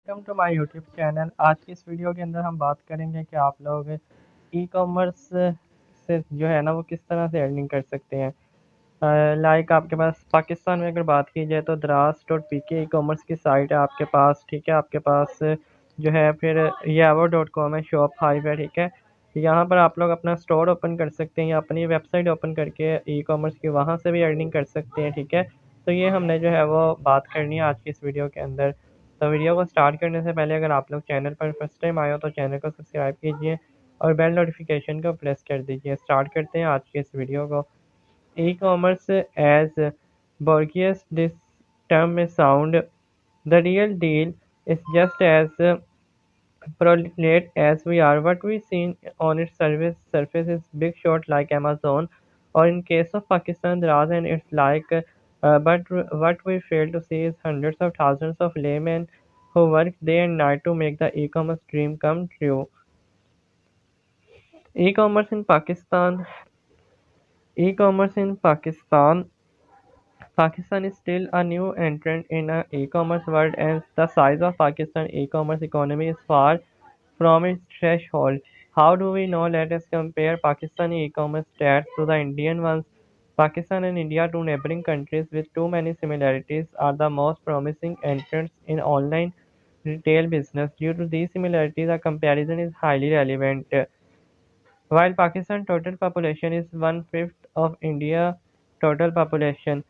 Welcome to my YouTube channel. आज की इस वीडियो के अंदर हम बात करेंगे कि आप लोग ई कॉमर्स से जो है ना वो किस तरह से अर्निंग कर सकते हैं। लाइक आपके पास पाकिस्तान में अगर बात की जाए तो द्रास डॉट पी के ई कॉमर्स की साइट है आपके पास, ठीक है। आपके पास जो है फिर यावो डॉट कॉम है, शॉप हाइव है, ठीक है। यहाँ पर आप लोग अपना स्टोर ओपन कर सकते हैं या अपनी वेबसाइट ओपन करके ई कॉमर्स की वहाँ से भी अर्निंग कर सकते हैं, ठीक है। तो ये हमने जो है वो बात करनी है आज की इस वीडियो के अंदर। तो वीडियो को स्टार्ट करने से पहले अगर आप लोग चैनल पर फर्स्ट टाइम आए हो तो चैनल को सब्सक्राइब कीजिए और बेल नोटिफिकेशन को प्रेस कर दीजिए। स्टार्ट करते हैं आज की इस वीडियो को। E-commerce as bourgeois this term may sound, the real deal is just as proliferate as we are. What we see on its surface is big shot like Amazon, or in case of Pakistan, Draz and it's like. But what we fail to see is hundreds of thousands of laymen who work day and night to make the e-commerce dream come true. E-commerce in Pakistan. E-commerce in Pakistan is still a new entrant in an e-commerce world, and the size of Pakistan e-commerce economy is far from its threshold. How do we know? Let us compare Pakistani e-commerce stats to the Indian ones. Pakistan and India, two neighboring countries with too many similarities, are the most promising entrants in online retail business. Due to these similarities, a comparison is highly relevant. While Pakistan's total population is one-fifth of India's total population,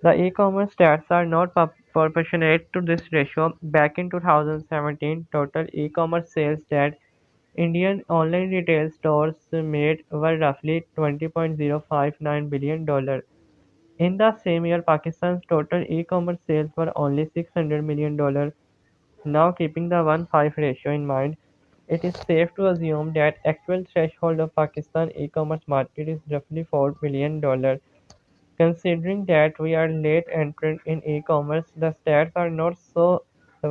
the e-commerce stats are not proportionate to this ratio. Back in 2017, total e-commerce sales that Indian online retail stores made were roughly $20.059 billion. In the same year, Pakistan's total e-commerce sales were only $600 million. Now, keeping the 1:5 ratio in mind, it is safe to assume that actual threshold of Pakistan e-commerce market is roughly $4 billion. Considering that we are late entrant in e-commerce, the stats are not so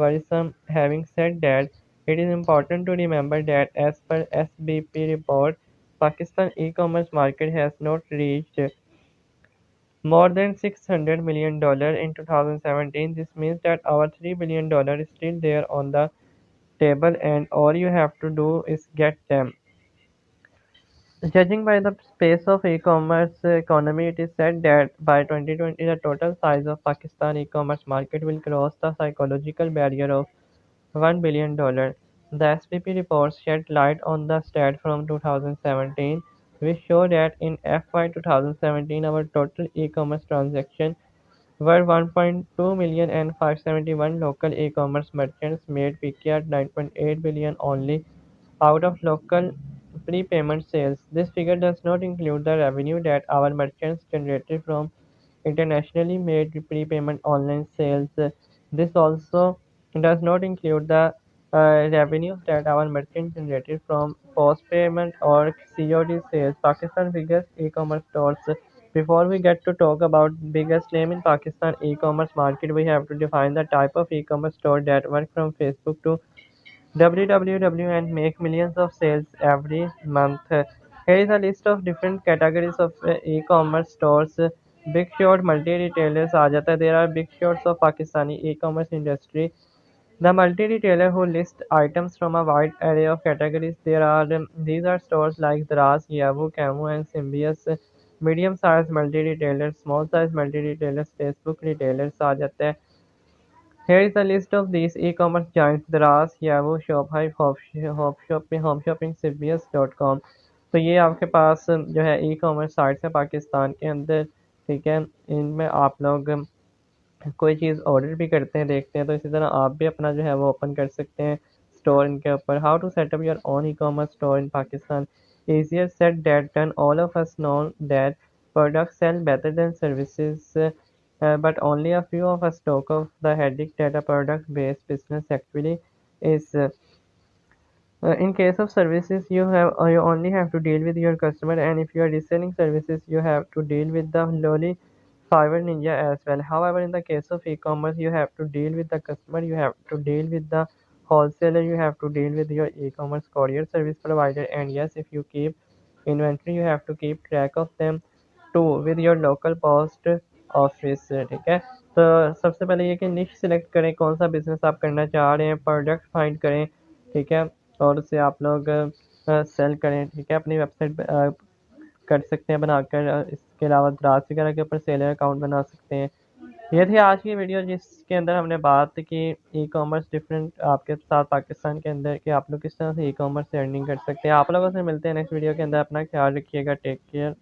worrisome. Having said that, it is important to remember that as per SBP report, Pakistan e-commerce market has not reached more than $600 million in 2017. This means that our $3 billion is still there on the table and all you have to do is get them. Judging by the pace of e-commerce economy, it is said that by 2020 the total size of Pakistan e-commerce market will cross the psychological barrier of $1 billion. The SPP reports shed light on the stat from 2017, which show that in FY 2017 our total e-commerce transactions were 1.2 million and 571 local e-commerce merchants made PK at 9.8 billion only out of local prepayment sales. This figure does not include the revenue that our merchants generated from internationally made prepayment online sales. This also does not include the revenues that our merchants generated from post-payment or COD sales. Pakistan's biggest e-commerce stores. Before we get to talk about biggest name in Pakistan e-commerce market, we have to define the type of e-commerce store that work from Facebook to www and make millions of sales every month. Here is a list of different categories of e-commerce stores. Big shot multi-retailers आ जाता है. There are big shots of Pakistani e-commerce industry. The multi-retailer who list items from a wide array of categories. These are stores like Dras, Yahoo, Camu, and Symbios. Medium-sized multi-retailers, small-sized multi-retailers, Facebook retailers आ जाते हैं. Here is a list of these e-commerce giants: Daraz, Yahoo, Shopify, Home Shopping, CBS.com। तो ये आपके पास जो है e commerce sites है पाकिस्तान के अंदर, ठीक है। इनमें आप लोग कोई चीज़ ऑर्डर भी करते हैं, देखते हैं, तो इसी तरह आप भी अपना जो है वो ओपन कर सकते हैं स्टोर इनके ऊपर। How to setup your own ecommerce store in Pakistan? Easier said than done. All of us know that products sell better than services, but only a few of us talk of the headache that a product-based business actually is. In case of services, you only have to deal with your customer, and if you are reselling services, you have to deal with the lowly Fiverr Ninja as well. However, in the case of e-commerce, you have to deal with the customer, you have to deal with the wholesaler, you have to deal with your e-commerce courier service provider, and yes, if you keep inventory, you have to keep track of them too with your local post office, ठीक है। तो सबसे पहले ये कि निश select करें, कौन सा बिज़नेस आप करना चाह रहे हैं, प्रोडक्ट फाइंड करें, ठीक है, और उसे आप लोग सेल करें, ठीक है, अपनी वेबसाइट कर सकते हैं बनाकर। इसके अलावा द्रास वगैरह के ऊपर सेलर अकाउंट बना सकते हैं। ये थी आज की वीडियो जिसके अंदर हमने बात की ई कॉमर्स डिफरेंट आपके साथ पाकिस्तान के अंदर कि आप लोग किस तरह से ई कॉमर्स से अर्निंग कर सकते हैं। आप लोगों से मिलते हैं नेक्स्ट वीडियो के अंदर। अपना ख्याल रखिएगा। Take care.